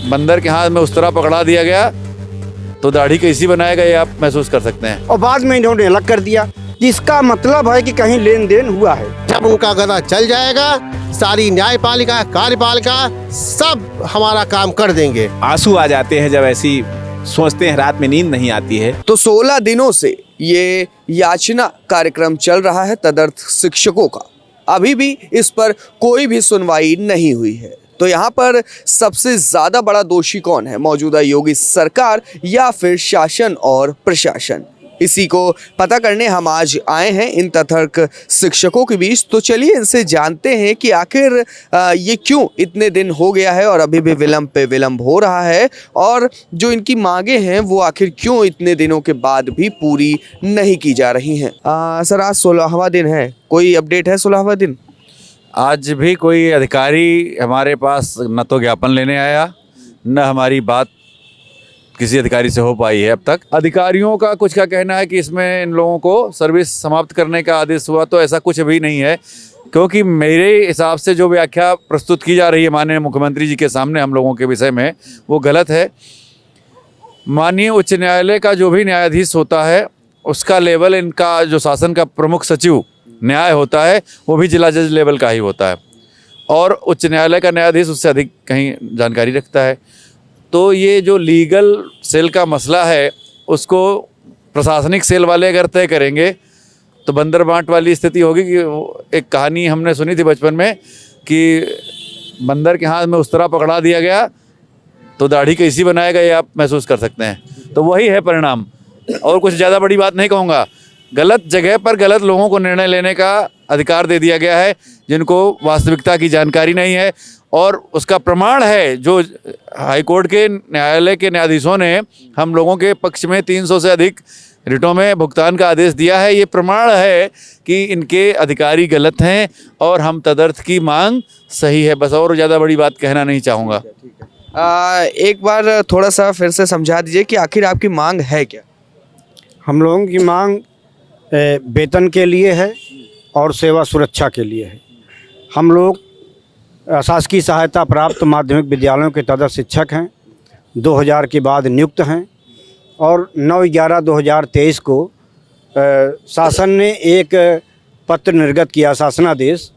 बंदर के हाथ में उस तरह पकड़ा दिया गया तो दाढ़ी कैसी बनाएगा ये आप महसूस कर सकते हैं। और बाद में इन्होंने अलग कर दिया। इसका मतलब है कि कहीं लेन देन हुआ है। जब उनका गदा चल जाएगा, सारी न्यायपालिका, कार्यपालिका सब हमारा काम कर देंगे। आंसू आ जाते हैं जब ऐसी सोचते हैं, रात में नींद नहीं आती है। तो 16 दिनों से ये याचना कार्यक्रम चल रहा है तदर्थ शिक्षकों का। अभी भी इस पर कोई भी सुनवाई नहीं हुई है। तो यहाँ पर सबसे ज्यादा बड़ा दोषी कौन है? मौजूदा योगी सरकार या फिर शासन और प्रशासन? इसी को पता करने हम आज आए हैं इन तथर्क शिक्षकों के बीच। तो चलिए इनसे जानते हैं कि आखिर ये क्यों इतने दिन हो गया है और अभी भी विलंब पे विलंब हो रहा है, और जो इनकी मांगे हैं वो आखिर क्यों इतने दिनों के बाद भी पूरी नहीं की जा रही हैं। सर, आज 16वां दिन है, कोई अपडेट है 16वां दिन? आज भी कोई अधिकारी हमारे पास न तो ज्ञापन लेने आया, न हमारी बात किसी अधिकारी से हो पाई है अब तक। अधिकारियों का कुछ का कहना है कि इसमें इन लोगों को सर्विस समाप्त करने का आदेश हुआ, तो ऐसा कुछ भी नहीं है, क्योंकि मेरे हिसाब से जो व्याख्या प्रस्तुत की जा रही है माननीय मुख्यमंत्री जी के सामने हम लोगों के विषय में, वो गलत है। माननीय उच्च न्यायालय का जो भी न्यायाधीश होता है उसका लेवल, इनका जो शासन का प्रमुख सचिव न्याय होता है वो भी जिला जज लेवल का ही होता है, और उच्च न्यायालय का न्यायाधीश उससे अधिक कहीं जानकारी रखता है। तो ये जो लीगल सेल का मसला है उसको प्रशासनिक सेल वाले अगर तय करेंगे तो बंदर बांट वाली स्थिति होगी। कि एक कहानी हमने सुनी थी बचपन में कि बंदर के हाथ में उस तरह पकड़ा दिया गया तो दाढ़ी कैसी बनाएगा ये आप महसूस कर सकते हैं। तो वही है परिणाम, और कुछ ज़्यादा बड़ी बात नहीं कहूँगा। गलत जगह पर गलत लोगों को निर्णय लेने का अधिकार दे दिया गया है जिनको वास्तविकता की जानकारी नहीं है, और उसका प्रमाण है जो हाईकोर्ट के न्यायालय के न्यायाधीशों ने हम लोगों के पक्ष में 300 से अधिक रिटों में भुगतान का आदेश दिया है। ये प्रमाण है कि इनके अधिकारी गलत हैं और हम तदर्थ की मांग सही है। बस और ज़्यादा बड़ी बात कहना नहीं चाहूँगा। एक बार थोड़ा सा फिर से समझा दीजिए कि आखिर आपकी मांग है क्या? हम लोगों की मांग वेतन के लिए है और सेवा सुरक्षा के लिए है। हम लोग शासकीय सहायता प्राप्त माध्यमिक विद्यालयों के तदर्थ शिक्षक हैं। 2000 के बाद नियुक्त हैं, और 9/11/2023 को शासन ने एक पत्र निर्गत किया, शासनादेश,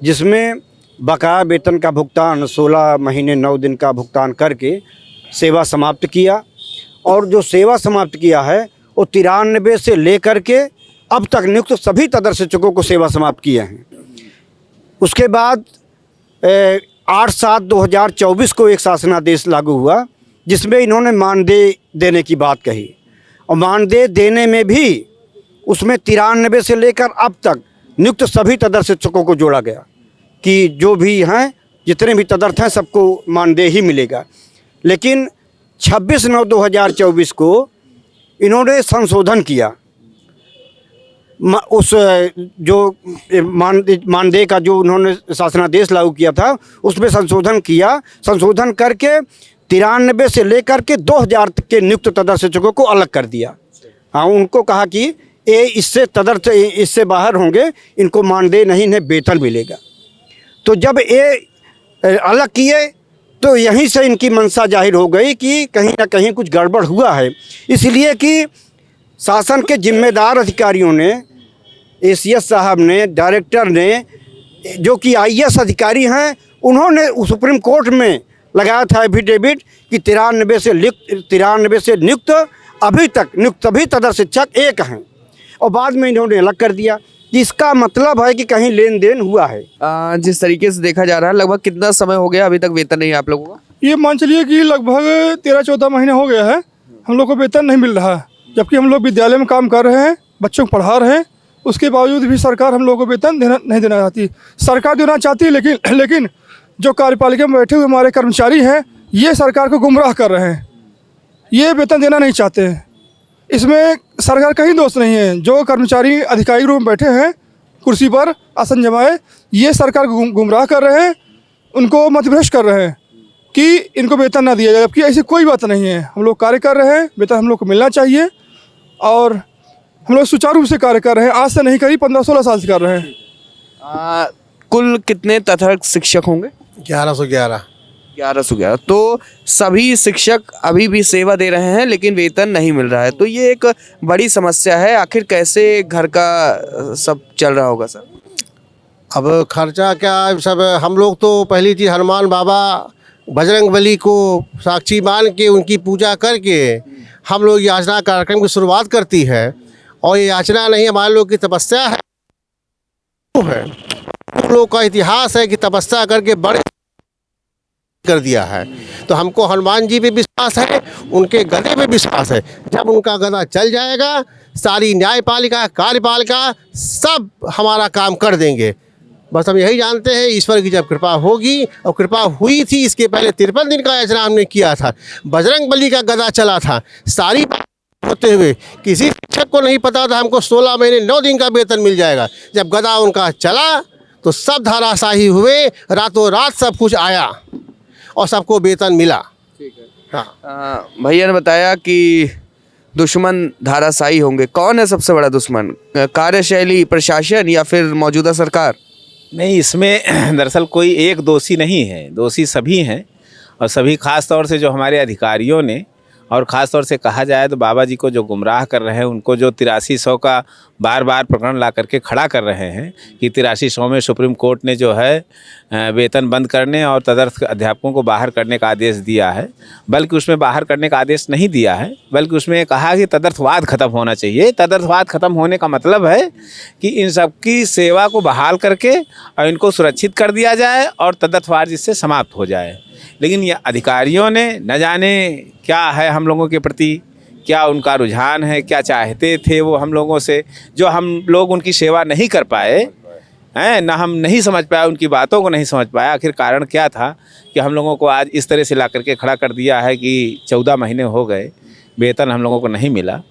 जिसमें बकाया वेतन का भुगतान 16 महीने 9 दिन का भुगतान करके सेवा समाप्त किया। और जो सेवा समाप्त किया है वो 93 से लेकर के अब तक नियुक्त सभी तदर्थ शिक्षकों को सेवा समाप्त किए हैं। उसके बाद 8/7/2024 को एक शासनादेश लागू हुआ जिसमें इन्होंने मानदेय देने की बात कही, और मानदेय देने में भी उसमें 93 से लेकर अब तक नियुक्त सभी तदर्थ शिक्षकों को जोड़ा गया कि जो भी हैं, जितने भी तदर्थ हैं, सबको मानदेय ही मिलेगा। लेकिन 26/9/2024 को इन्होंने संशोधन किया। उस जो मानदेय का जो उन्होंने शासनादेश लागू किया था उसमें संशोधन किया। संशोधन करके 93 से लेकर के 2000 तक के नियुक्त तदर्थ शिक्षकों को अलग कर दिया। हाँ, उनको कहा कि ये इससे तदर्थ इससे बाहर होंगे, इनको मानदेय नहीं, इन्हें वेतन मिलेगा। तो जब ये अलग किए तो यहीं से इनकी मंशा जाहिर हो गई कि कहीं ना कहीं कुछ गड़बड़ हुआ है। इसलिए कि शासन के जिम्मेदार अधिकारियों ने, एसीएस साहब ने, डायरेक्टर ने, जो कि आईएएस अधिकारी हैं, उन्होंने सुप्रीम कोर्ट में लगाया था एफिडेविट कि 93 से नियुक्त अभी तक नियुक्त सभी तदर्थ शिक्षक एक हैं, और बाद में इन्होंने अलग कर दिया। इसका मतलब है कि कहीं लेन देन हुआ है। जिस तरीके से देखा जा रहा है, लगभग कितना समय हो गया अभी तक वेतन नहीं है आप लोगों का? ये मान चलिए कि लगभग 13-14 महीने हो गया है, हम लोग को वेतन नहीं मिल रहा है। जबकि हम लोग विद्यालय में काम कर रहे हैं, बच्चों को पढ़ा रहे हैं, उसके बावजूद भी सरकार हम लोगों को वेतन नहीं देना चाहती। सरकार देना चाहती है, लेकिन जो कार्यपालिका में बैठे हुए हमारे कर्मचारी हैं, ये सरकार को गुमराह कर रहे हैं। ये वेतन देना नहीं चाहते हैं। इसमें सरकार का ही दोष नहीं है। जो कर्मचारी अधिकारी रूप में बैठे हैं कुर्सी पर आसन जमाए, ये सरकार को गुमराह कर रहे हैं, उनको मतभ्रष्ट कर रहे हैं कि इनको वेतन ना दिया जाए। जबकि ऐसी कोई बात नहीं है। हम लोग कार्य कर रहे हैं, वेतन हम लोग को मिलना चाहिए, और हम लोग सुचारू रूप से कार्य कर रहे हैं। आज से नहीं, करीब 15-16 साल से कर रहे हैं। कुल कितने तथर्क शिक्षक होंगे? 1111। 1111 तो सभी शिक्षक अभी भी सेवा दे रहे हैं लेकिन वेतन नहीं मिल रहा है, तो ये एक बड़ी समस्या है। आखिर कैसे घर का सब चल रहा होगा सर? अब खर्चा क्या, सब हम लोग तो पहली चीज़ हनुमान बाबा बजरंग बली को साक्षी मान के उनकी पूजा करके हम लोग याचना कार्यक्रम की शुरुआत करती है। और ये याचना नहीं, हमारे लोग की तपस्या है। हम लोग का इतिहास है कि तपस्या करके बड़े कर दिया है। तो हमको हनुमान जी पे विश्वास है, उनके गधे पे विश्वास है। जब उनका गधा चल जाएगा, सारी न्यायपालिका कार्यपालिका सब हमारा काम कर देंगे। बस हम यही जानते हैं, ईश्वर की जब कृपा होगी, और कृपा हुई थी। इसके पहले 53 दिन का याचना हमने किया था, बजरंग बली का गधा चला था। सारी होते हुए किसी शिक्षक को नहीं पता था हमको 16 महीने 9 दिन का वेतन मिल जाएगा। जब गधा उनका चला तो सब धाराशाही हुए, रातों रात सब कुछ आया और सबको वेतन मिला। हाँ, भैया ने बताया कि दुश्मन धाराशाही होंगे। कौन है सबसे बड़ा दुश्मन? कार्यशैली, प्रशासन या फिर मौजूदा सरकार? नहीं, इसमें दरअसल कोई एक दोषी नहीं है, दोषी सभी हैं। और सभी खास तौर से जो हमारे अधिकारियों ने, और ख़ास तौर से कहा जाए तो बाबा जी को जो गुमराह कर रहे हैं, उनको जो 8300 का बार बार प्रकरण ला करके खड़ा कर रहे हैं कि 8300 में सुप्रीम कोर्ट ने जो है वेतन बंद करने और तदर्थ अध्यापकों को बाहर करने का आदेश दिया है। बल्कि उसमें बाहर करने का आदेश नहीं दिया है, बल्कि उसमें कहा कि तदर्थवाद ख़त्म होना चाहिए। तदर्थवाद ख़त्म होने का मतलब है कि इन सबकी सेवा को बहाल करके और इनको सुरक्षित कर दिया जाए और तदर्थवाद जिससे समाप्त हो जाए। लेकिन ये अधिकारियों ने न जाने क्या है हम लोगों के प्रति, क्या उनका रुझान है, क्या चाहते थे वो हम लोगों से, जो हम लोग उनकी सेवा नहीं कर पाए हैं, ना हम नहीं समझ पाए, उनकी बातों को नहीं समझ पाया। आखिर कारण क्या था कि हम लोगों को आज इस तरह से ला करके खड़ा कर दिया है कि 14 महीने हो गए, वेतन हम लोगों को नहीं मिला।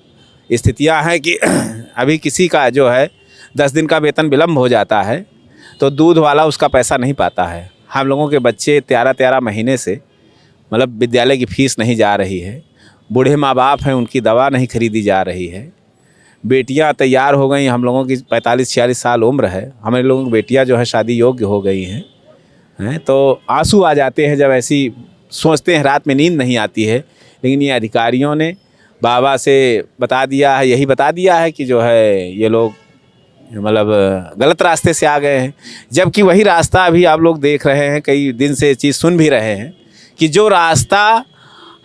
स्थितियाँ हैं कि अभी किसी का जो है 10 दिन का वेतन विलम्ब हो जाता है तो दूध वाला उसका पैसा नहीं पाता है। हम लोगों के बच्चे 13 महीने से मतलब विद्यालय की फ़ीस नहीं जा रही है। बूढ़े माँ बाप हैं, उनकी दवा नहीं खरीदी जा रही है। बेटियां तैयार हो गई, हम लोगों की 45-46 साल उम्र है, हमारे लोगों की बेटियां जो है शादी योग्य हो गई हैं। तो आंसू आ जाते हैं जब ऐसी सोचते हैं, रात में नींद नहीं आती है। लेकिन ये अधिकारियों ने बाबा से बता दिया है, यही बता दिया है कि जो है ये लोग मतलब गलत रास्ते से आ गए हैं। जबकि वही रास्ता अभी आप लोग देख रहे हैं, कई दिन से चीज़ सुन भी रहे हैं कि जो रास्ता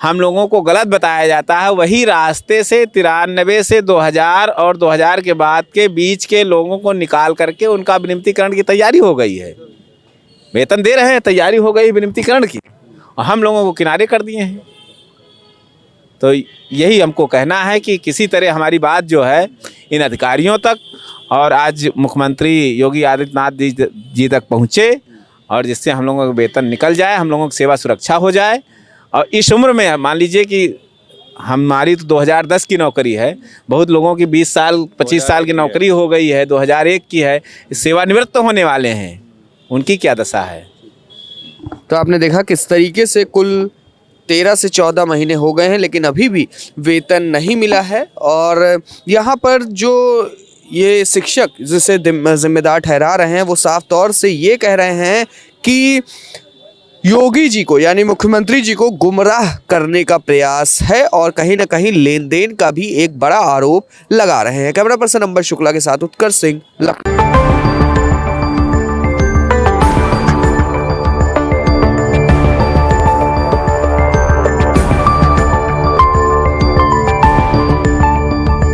हम लोगों को गलत बताया जाता है, वही रास्ते से 93 से 2000 और 2000 के बाद के बीच के लोगों को निकाल करके उनका विनिमतीकरण की तैयारी हो गई है। वेतन दे रहे हैं, तैयारी हो गई विनिमतीकरण की, और हम लोगों को किनारे कर दिए हैं। तो यही हमको कहना है कि किसी तरह हमारी बात जो है इन अधिकारियों तक और आज मुख्यमंत्री योगी आदित्यनाथ जी तक पहुँचे, और जिससे हम लोगों का वेतन निकल जाए, हम लोगों की सेवा सुरक्षा हो जाए। और इस उम्र में मान लीजिए कि हमारी तो 2010 की नौकरी है, बहुत लोगों की 20 साल 25 साल की नौकरी हो गई है, 2001 की है, सेवानिवृत्त होने वाले हैं, उनकी क्या दशा है। तो आपने देखा किस तरीके से कुल 13 से 14 महीने हो गए हैं लेकिन अभी भी वेतन नहीं मिला है। और यहाँ पर जो ये शिक्षक जिसे जिम्मेदार ठहरा रहे हैं, वो साफ तौर से ये कह रहे हैं कि योगी जी को यानी मुख्यमंत्री जी को गुमराह करने का प्रयास है और कहीं ना कहीं लेन देन का भी एक बड़ा आरोप लगा रहे हैं। कैमरा पर्सन अंबर शुक्ला के साथ उत्कर्ष सिंह, लखनऊ।